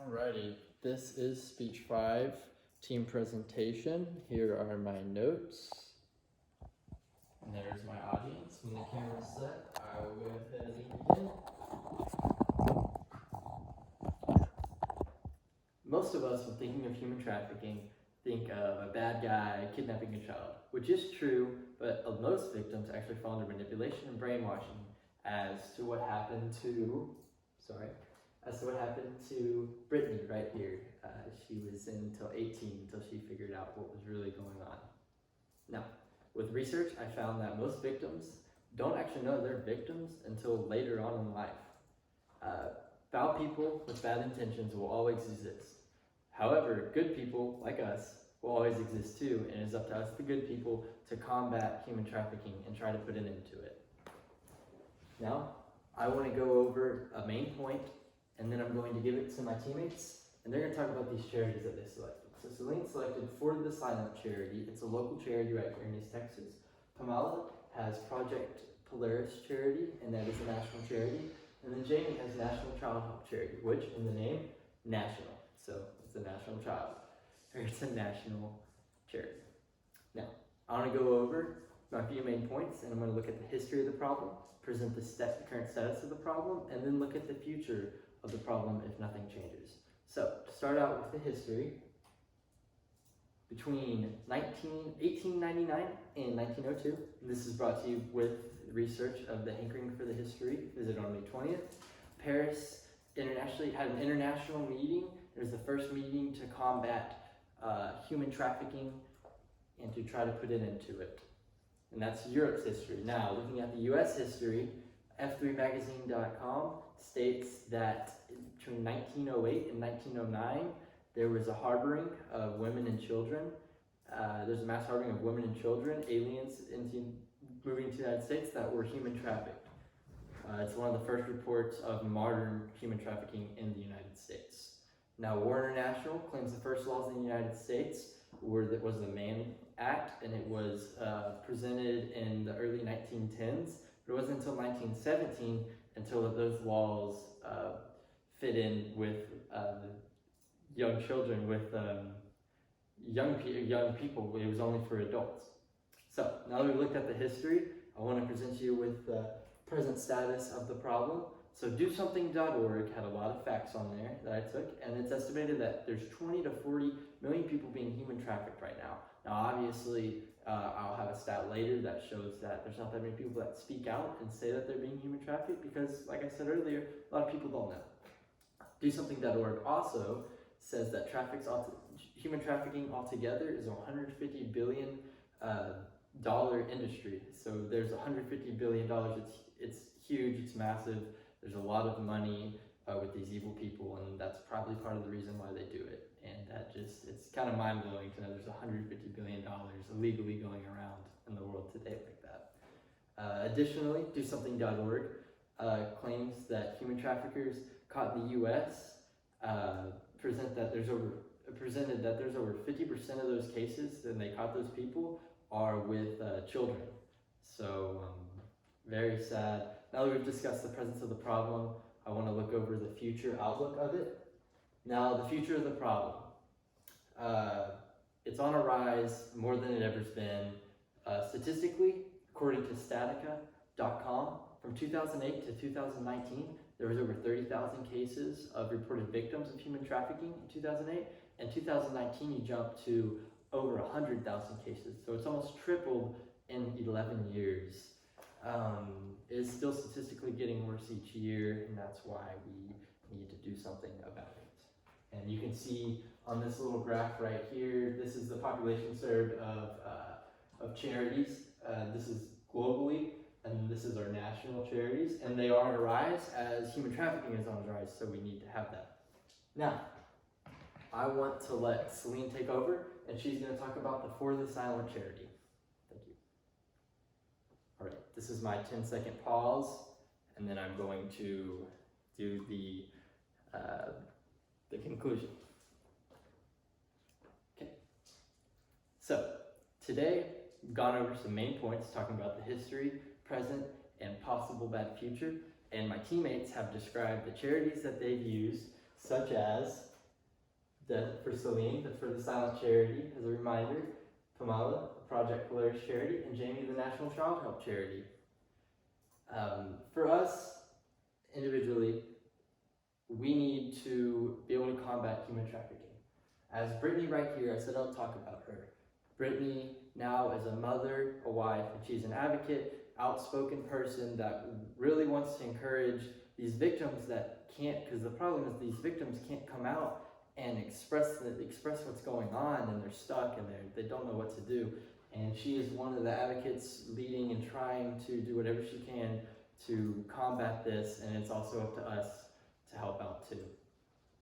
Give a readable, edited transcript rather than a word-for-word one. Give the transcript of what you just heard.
Alrighty, this is speech 5, team presentation. Here are my notes. And there's my audience. When the camera's set, I will go ahead and begin. Most of us, when thinking of human trafficking, think of a bad guy kidnapping a child, which is true, but most victims actually fall under manipulation and brainwashing as to what happened to, Brittany right here. She was in until 18 until she figured out what was really going on. Now, with research, I found that most victims don't actually know they're victims until later on in life. Foul people with bad intentions will always exist. However, good people like us will always exist too, and it's up to us, the good people, to combat human trafficking and try to put an end to it. Now, I want to go over a main point, and then I'm going to give it to my teammates, and they're going to talk about these charities that they selected. So Celine selected For the Silent charity. It's a local charity right here in East Texas. Pamela has Project Polaris charity, and that is a national charity. And then Jamie has National Child Help charity, which in the name, national. So it's a national child, or it's a national charity. Now, I want to go over my few main points, and I'm going to look at the history of the problem, present the current status of the problem, and then look at the future of the problem if nothing changes. So, to start out with the history, between 1899 and 1902, this is brought to you with research of the Hankering for the History, visit on May 20th. Paris internationally had an international meeting. It was the first meeting to combat human trafficking and to try to put an end to it. And that's Europe's history. Now, looking at the US history, F3magazine.com states that between 1908 and 1909, there was a harboring of women and children. There's a mass harboring of women and children, aliens moving to the United States that were human trafficked. It's one of the first reports of modern human trafficking in the United States. Now, War International claims the first laws in the United States was the Mann Act, and it was presented in the early 1910s. But it wasn't until 1917 until those laws fit in with young children, with young people. It was only for adults. So now that we've looked at the history, I want to present you with the present status of the problem. So DoSomething.org had a lot of facts on there that I took, and it's estimated that there's 20 to 40 million people being human trafficked right now. Now, obviously, I'll have a stat later that shows that there's not that many people that speak out and say that they're being human trafficked because, like I said earlier, a lot of people don't know. DoSomething.org also says that human trafficking altogether is a $150 billion industry. So there's $150 billion. It's huge. It's massive. There's a lot of money with these evil people, and that's probably part of the reason why they do it. And it's kind of mind-blowing to know there's $150 billion illegally going around in the world today like that. Additionally, DoSomething.org claims that human traffickers caught in the U.S. Presented that there's over 50% of those cases, and they caught those people, are with children. So very sad. Now that we've discussed the presence of the problem, I want to look over the future outlook of it. Now, the future of the problem. It's on a rise more than it ever's been. Statistically, according to Statica.com, from 2008 to 2019, there was over 30,000 cases of reported victims of human trafficking in 2008. In 2019, you jumped to over 100,000 cases. So it's almost tripled in 11 years. It is still statistically getting worse each year, and that's why we need to do something about it. And you can see on this little graph right here, this is the population served of charities. This is globally, and this is our national charities, and they are on a rise as human trafficking is on a rise, so we need to have that. Now, I want to let Celine take over, and she's going to talk about the For the Silent charity. Thank you. All right, this is my 10-second pause, and then I'm going to do the conclusion. Okay. So today, we've gone over some main points talking about the history, present, and possible bad future. And my teammates have described the charities that they've used, such as for Celine, for the Silent Charity, as a reminder, Pamela, Project Polaris Charity, and Jamie, the National Child Help Charity. For us, individually, we need to be able to combat human trafficking. As Brittany right here, I said I'll talk about her. Brittany now is a mother, a wife, and she's an advocate, outspoken person that really wants to encourage these victims that can't, because the problem is these victims can't come out and express what's going on, and they're stuck and they don't know what to do. And she is one of the advocates leading and trying to do whatever she can to combat this, and it's also up to us to help out too.